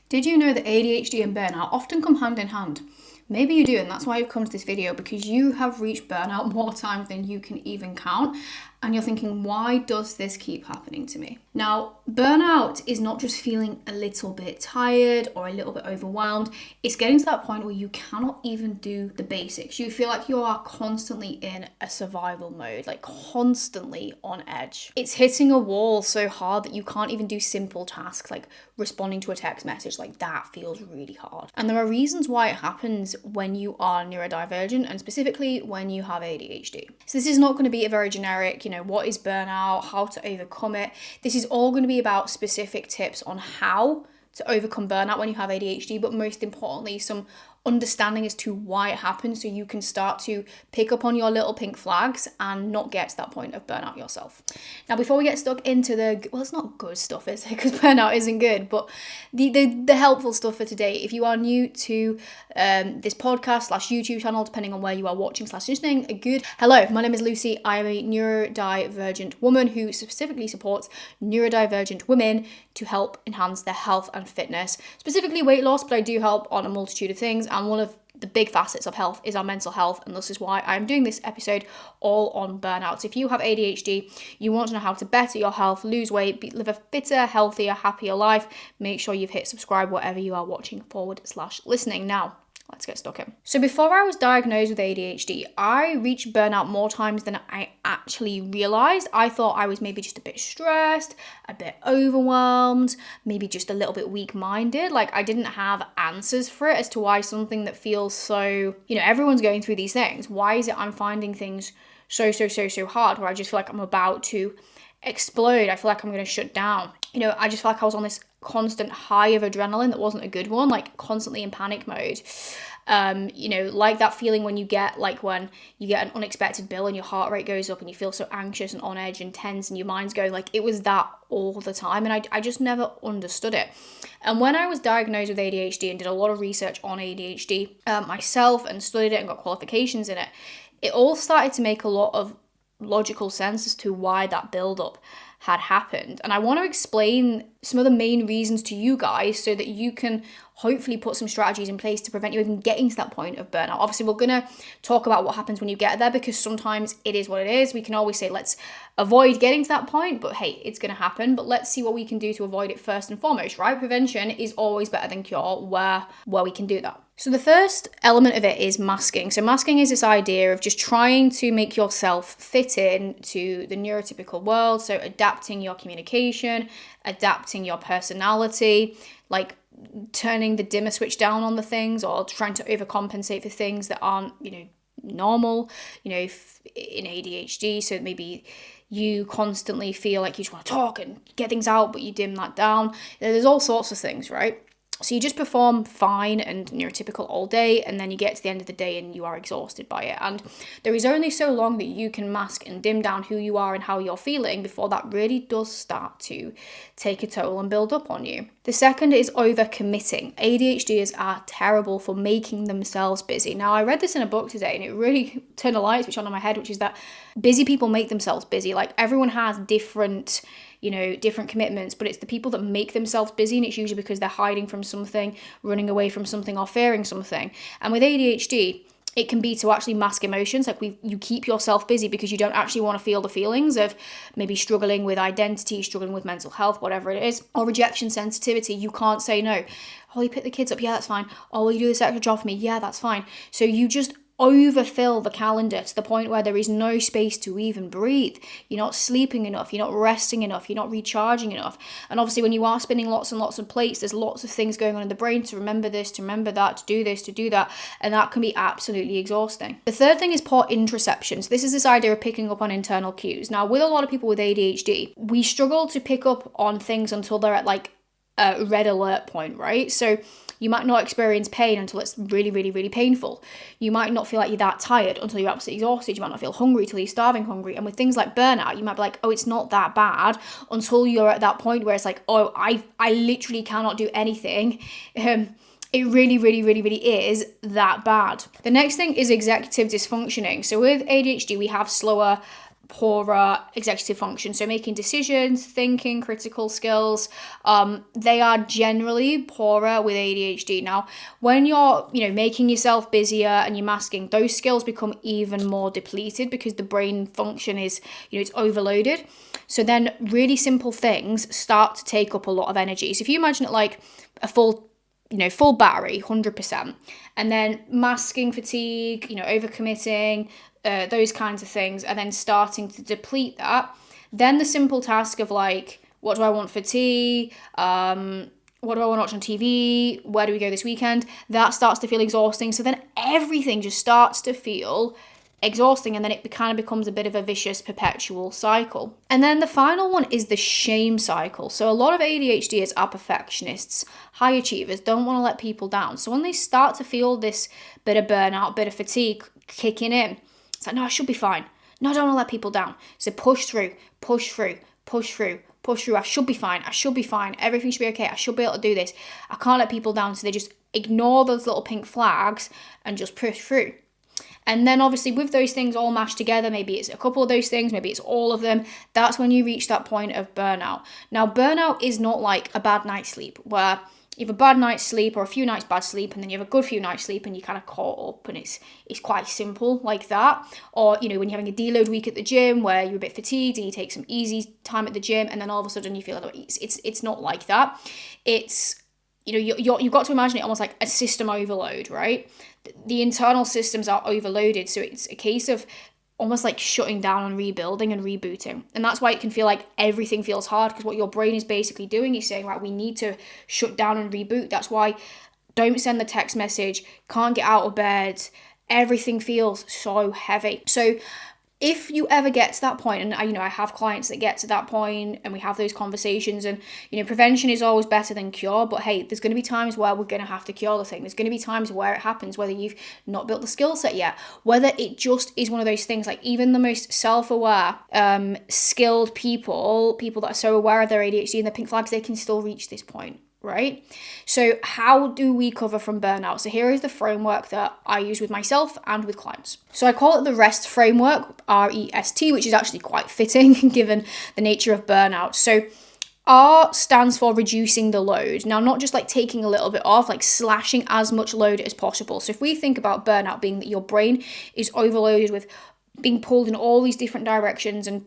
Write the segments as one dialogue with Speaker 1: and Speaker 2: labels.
Speaker 1: Did you know that ADHD and burnout often come hand in hand? Maybe you do, and that's why you've come to this video, because you have reached burnout more times than you can even count, and you're thinking, why does this keep happening to me? Now, burnout is not just feeling a little bit tired or a little bit overwhelmed. It's getting to that point where you cannot even do the basics. You feel like you are constantly in a survival mode, like constantly on edge. It's hitting a wall so hard that you can't even do simple tasks like responding to a text message. Like that feels really hard. And there are reasons why it happens when you are neurodivergent, and specifically when you have ADHD. So this is not going to be a very generic, what is burnout, how to overcome it. This is all going to be about specific tips on how to overcome burnout when you have ADHD, but most importantly, some understanding as to why it happens so you can start to pick up on your little pink flags and not get to that point of burnout yourself. Now, before we get stuck into it's not good stuff, is it? Because burnout isn't good, but the helpful stuff for today, if you are new to this podcast / YouTube channel, depending on where you are watching / listening, hello, my name is Lucy. I am a neurodivergent woman who specifically supports neurodivergent women to help enhance their health and fitness, specifically weight loss, but I do help on a multitude of things, and one of the big facets of health is our mental health, and this is why I'm doing this episode all on burnout. So if you have ADHD, you want to know how to better your health, lose weight, live a fitter, healthier, happier life, make sure you've hit subscribe wherever you are watching / listening. Now, let's get stuck in. So before I was diagnosed with ADHD, I reached burnout more times than I actually realized. I thought I was maybe just a bit stressed, a bit overwhelmed, maybe just a little bit weak-minded. Like I didn't have answers for it as to why something that feels so, everyone's going through these things. Why is it I'm finding things so hard where I just feel like I'm about to explode? I feel like I'm going to shut down. I just felt like I was on this constant high of adrenaline that wasn't a good one, like constantly in panic mode. Like that feeling when you get an unexpected bill and your heart rate goes up and you feel so anxious and on edge and tense and your mind's going, like it was that all the time. And I just never understood it. And when I was diagnosed with ADHD and did a lot of research on ADHD myself and studied it and got qualifications in it, it all started to make a lot of logical sense as to why that build-up had happened. And I want to explain some of the main reasons to you guys so that you can hopefully put some strategies in place to prevent you even getting to that point of burnout. Obviously, we're going to talk about what happens when you get there, because sometimes it is what it is. We can always say, let's avoid getting to that point, but hey, it's going to happen. But let's see what we can do to avoid it first and foremost, right? Prevention is always better than cure where we can do that. So the first element of it is masking. So masking is this idea of just trying to make yourself fit in to the neurotypical world. So adapting your communication, adapting your personality, like turning the dimmer switch down on the things, or trying to overcompensate for things that aren't, normal, if in ADHD. So maybe you constantly feel like you just want to talk and get things out, but you dim that down. There's all sorts of things, right? So you just perform fine and neurotypical all day, and then you get to the end of the day and you are exhausted by it. And there is only so long that you can mask and dim down who you are and how you're feeling before that really does start to take a toll and build up on you. The second is overcommitting. ADHDers are terrible for making themselves busy. Now, I read this in a book today and it really turned a light switch on in my head, which is that busy people make themselves busy. Like everyone has different commitments, but it's the people that make themselves busy, and it's usually because they're hiding from something, running away from something, or fearing something. And with ADHD, it can be to actually mask emotions. Like you keep yourself busy because you don't actually want to feel the feelings of maybe struggling with identity, struggling with mental health, whatever it is, or rejection sensitivity. You can't say no. Oh, you pick the kids up? Yeah, that's fine. Oh, will you do this extra job for me? Yeah, that's fine. So you just overfill the calendar to the point where there is no space to even breathe. You're not sleeping enough, you're not resting enough, you're not recharging enough. And obviously when you are spinning lots and lots of plates, there's lots of things going on in the brain to remember this, to remember that, to do this, to do that, and that can be absolutely exhausting. The third thing is poor interoception. So this is this idea of picking up on internal cues. Now, with a lot of people with ADHD, we struggle to pick up on things until they're at like a red alert point, right? So you might not experience pain until it's really, really, really painful. You might not feel like you're that tired until you're absolutely exhausted. You might not feel hungry till you're starving hungry. And with things like burnout, you might be like, oh, it's not that bad, until you're at that point where it's like, oh, I literally cannot do anything. It really, really, really, really is that bad. The next thing is executive dysfunctioning. So with ADHD, we have slower poorer executive function. So making decisions, thinking, critical skills, they are generally poorer with ADHD. Now, when you're, making yourself busier and you're masking, those skills become even more depleted because the brain function is, it's overloaded. So then really simple things start to take up a lot of energy. So if you imagine it like a full battery, 100%, and then masking fatigue, overcommitting, those kinds of things, and then starting to deplete that, then the simple task of like, what do I want for tea? What do I want to watch on TV? Where do we go this weekend? That starts to feel exhausting. So then everything just starts to feel exhausting, and then it kind of becomes a bit of a vicious perpetual cycle. And then the final one is the shame cycle. So a lot of ADHDers are perfectionists, high achievers, don't want to let people down. So when they start to feel this bit of burnout, bit of fatigue kicking in, it's like, no, I should be fine. No, I don't want to let people down. So push through. I should be fine. Everything should be okay. I should be able to do this. I can't let people down. So they just ignore those little pink flags and just push through. And then obviously with those things all mashed together, maybe it's a couple of those things, maybe it's all of them, that's when you reach that point of burnout. Now, burnout is not like a bad night's sleep where you have a bad night's sleep or a few nights bad sleep and then you have a good few nights sleep and you kind of caught up, and it's quite simple like that. Or, when you're having a deload week at the gym where you're a bit fatigued and you take some easy time at the gym and then all of a sudden you feel like it's not like that. It's, you've got to imagine it almost like a system overload, right? The internal systems are overloaded. So it's a case of almost like shutting down and rebuilding and rebooting. And that's why it can feel like everything feels hard, because what your brain is basically doing is saying, right, we need to shut down and reboot. That's why don't send the text message, can't get out of bed. Everything feels so heavy. So if you ever get to that point, and I have clients that get to that point and we have those conversations, and prevention is always better than cure, but hey, there's going to be times where we're going to have to cure the thing. There's going to be times where it happens, whether you've not built the skill set yet, whether it just is one of those things, like even the most self-aware, skilled people that are so aware of their ADHD and their pink flags, they can still reach this point. Right? So how do we recover from burnout? So here is the framework that I use with myself and with clients. So I call it the REST framework, REST, which is actually quite fitting given the nature of burnout. So R stands for reducing the load. Now, not just like taking a little bit off, like slashing as much load as possible. So if we think about burnout being that your brain is overloaded with being pulled in all these different directions and,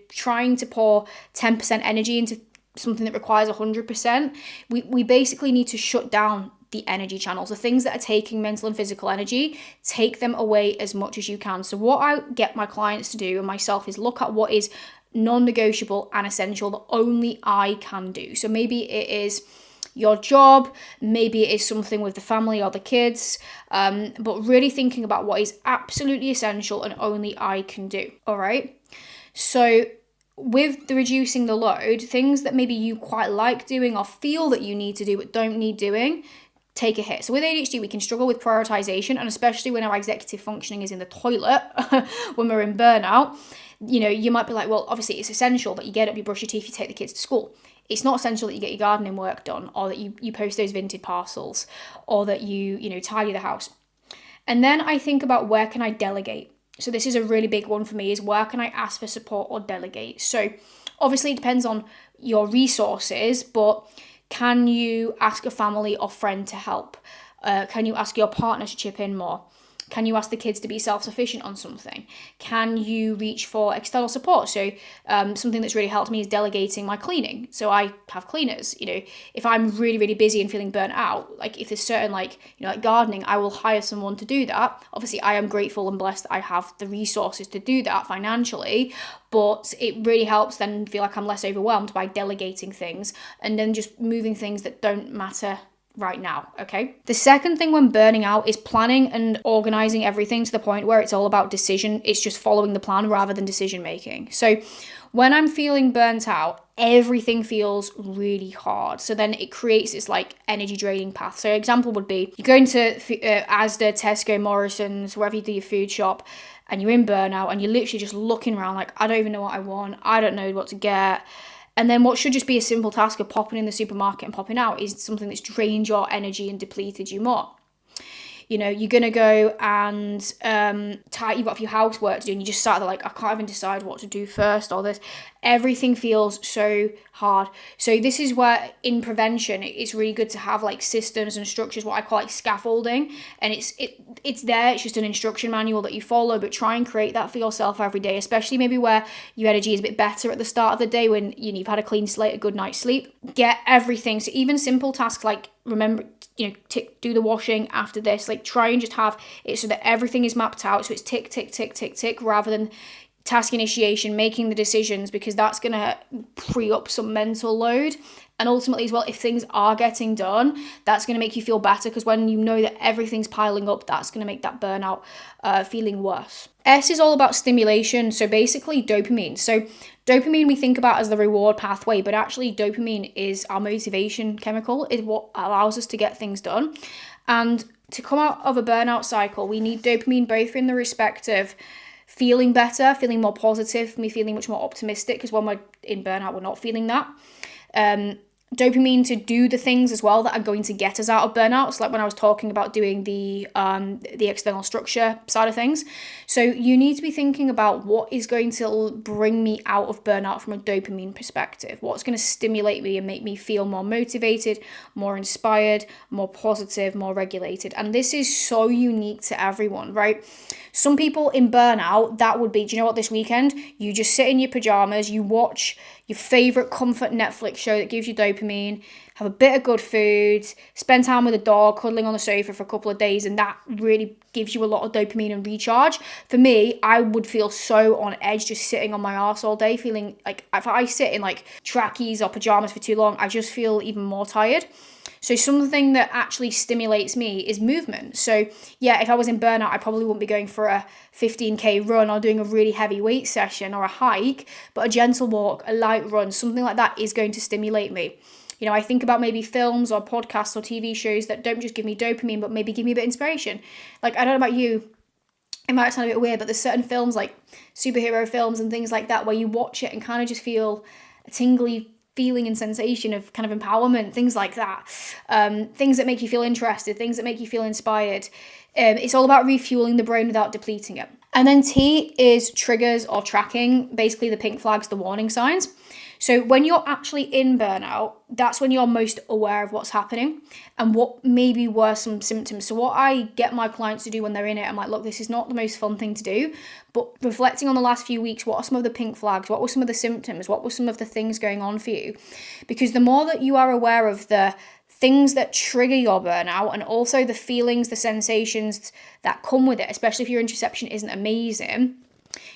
Speaker 1: trying to pour 10% energy into something that requires 100%, we basically need to shut down the energy channels, the things that are taking mental and physical energy, take them away as much as you can. So what I get my clients to do and myself is look at what is non-negotiable and essential that only I can do. So maybe it is your job, maybe it is something with the family or the kids, but really thinking about what is absolutely essential and only I can do. All right. So with the reducing the load, things that maybe you quite like doing or feel that you need to do but don't need doing, take a hit. So with ADHD, we can struggle with prioritization, and especially when our executive functioning is in the toilet, when we're in burnout, you might be like, well, obviously it's essential that you get up, you brush your teeth, you take the kids to school. It's not essential that you get your gardening work done, or that you post those vintage parcels, or that you tidy the house. And then I think about, where can I delegate? So this is a really big one for me, is where can I ask for support or delegate? So obviously it depends on your resources, but can you ask a family or friend to help? Can you ask your partner to chip in more? Can you ask the kids to be self-sufficient on something? Can you reach for external support? So something that's really helped me is delegating my cleaning. So I have cleaners. If I'm really, really busy and feeling burnt out, like if there's certain like gardening, I will hire someone to do that. Obviously, I am grateful and blessed that I have the resources to do that financially, but it really helps then feel like I'm less overwhelmed by delegating things and then just moving things that don't matter right now, okay? The second thing when burning out is planning and organizing everything to the point where it's all about decision. It's just following the plan rather than decision making. So when I'm feeling burnt out, everything feels really hard. So then it creates this like energy draining path. So example would be, you're going to Asda, Tesco, Morrison's, wherever you do your food shop, and you're in burnout and you're literally just looking around like, I don't even know what I want. I don't know what to get. And then what should just be a simple task of popping in the supermarket and popping out is something that's drained your energy and depleted you more. You're going to go and you've got a few housework to do and you just sat there like, I can't even decide what to do first or this. Everything feels so hard. So this is where in prevention, it's really good to have like systems and structures, what I call like scaffolding. And it's there, it's just an instruction manual that you follow, but try and create that for yourself every day, especially maybe where your energy is a bit better at the start of the day when you've had a clean slate, a good night's sleep. Get everything. So even simple tasks like remember, do the washing after this, like try and just have it so that everything is mapped out. So it's tick, tick, tick, tick, tick, rather than task initiation, making the decisions, because that's going to free up some mental load. And ultimately as well, if things are getting done, that's going to make you feel better, because when you know that everything's piling up, that's going to make that burnout feeling worse. S is all about stimulation. So basically dopamine. So dopamine we think about as the reward pathway, but actually dopamine is our motivation chemical. It's what allows us to get things done. And to come out of a burnout cycle, we need dopamine both in the respect of feeling better, feeling more positive, me feeling much more optimistic, because when we're in burnout, we're not feeling that. Dopamine to do the things as well that are going to get us out of burnout. So like when I was talking about doing the external structure side of things. So you need to be thinking about what is going to bring me out of burnout from a dopamine perspective. What's going to stimulate me and make me feel more motivated, more inspired, more positive, more regulated. And this is so unique to everyone, right? Some people in burnout, that would be, do you know what, this weekend, you just sit in your pajamas, you watch your favorite comfort Netflix show that gives you dopamine, have a bit of good food, spend time with a dog, cuddling on the sofa for a couple of days, and that really gives you a lot of dopamine and recharge. For me, I would feel so on edge just sitting on my arse all day, feeling like if I sit in like trackies or pajamas for too long, I just feel even more tired. So something that actually stimulates me is movement. So yeah, if I was in burnout, I probably wouldn't be going for a 15k run or doing a really heavy weight session or a hike, but a gentle walk, a light run, something like that is going to stimulate me. I think about maybe films or podcasts or TV shows that don't just give me dopamine, but maybe give me a bit of inspiration. Like, I don't know about you, it might sound a bit weird, but there's certain films like superhero films and things like that where you watch it and kind of just feel a tingly feeling and sensation of kind of empowerment, things like that. Things that make you feel interested, things that make you feel inspired. It's all about refueling the brain without depleting it. And then T is triggers or tracking, basically the pink flags, the warning signs. So when you're actually in burnout, that's when you're most aware of what's happening and what maybe were some symptoms. So what I get my clients to do when they're in it, I'm like, look, this is not the most fun thing to do, but reflecting on the last few weeks, what are some of the pink flags? What were some of the symptoms? What were some of the things going on for you? Because the more that you are aware of the things that trigger your burnout and also the feelings, the sensations that come with it, especially if your introception isn't amazing,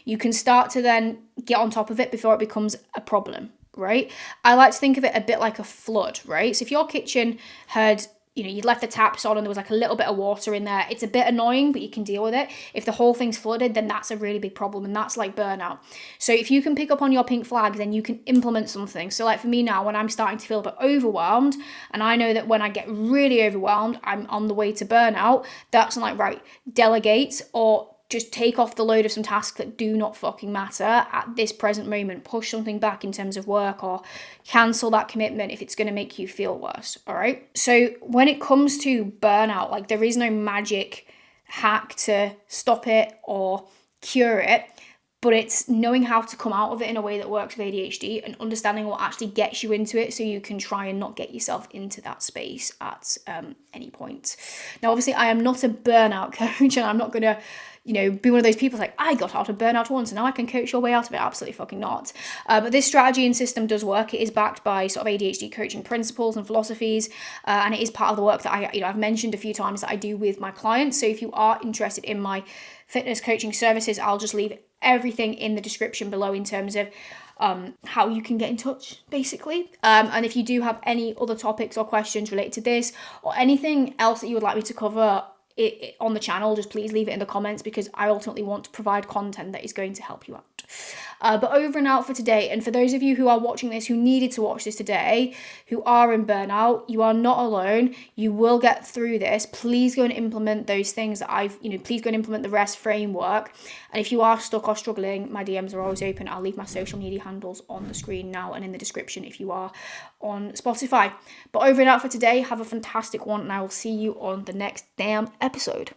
Speaker 1: you can start to then get on top of it before it becomes a problem, right? I like to think of it a bit like a flood, right? So if your kitchen had, you'd left the taps on and there was like a little bit of water in there, it's a bit annoying, but you can deal with it. If the whole thing's flooded, then that's a really big problem, and that's like burnout. So if you can pick up on your pink flags, then you can implement something. So like for me now, when I'm starting to feel a bit overwhelmed, and I know that when I get really overwhelmed, I'm on the way to burnout, that's like, right, delegate or just take off the load of some tasks that do not fucking matter at this present moment. Push something back in terms of work or cancel that commitment if it's going to make you feel worse, all right? So when it comes to burnout, like there is no magic hack to stop it or cure it, but it's knowing how to come out of it in a way that works with ADHD and understanding what actually gets you into it so you can try and not get yourself into that space at any point. Now, obviously, I am not a burnout coach, and I'm not going to be one of those people like, I got out of burnout once and now I can coach your way out of it. Absolutely fucking not. But this strategy and system does work. It is backed by sort of ADHD coaching principles and philosophies. And it is part of the work that I've mentioned a few times that I do with my clients. So if you are interested in my fitness coaching services, I'll just leave everything in the description below in terms of how you can get in touch, basically. And if you do have any other topics or questions related to this or anything else that you would like me to cover on the channel, just please leave it in the comments, because I ultimately want to provide content that is going to help you out. But over and out for today. And for those of you who are watching this, who needed to watch this today, who are in burnout, you are not alone. You will get through this. Please go and implement those things that please go and implement the REST framework. And if you are stuck or struggling, my DMs are always open. I'll leave my social media handles on the screen now and in the description if you are on Spotify. But over and out for today, have a fantastic one, and I will see you on the next damn episode.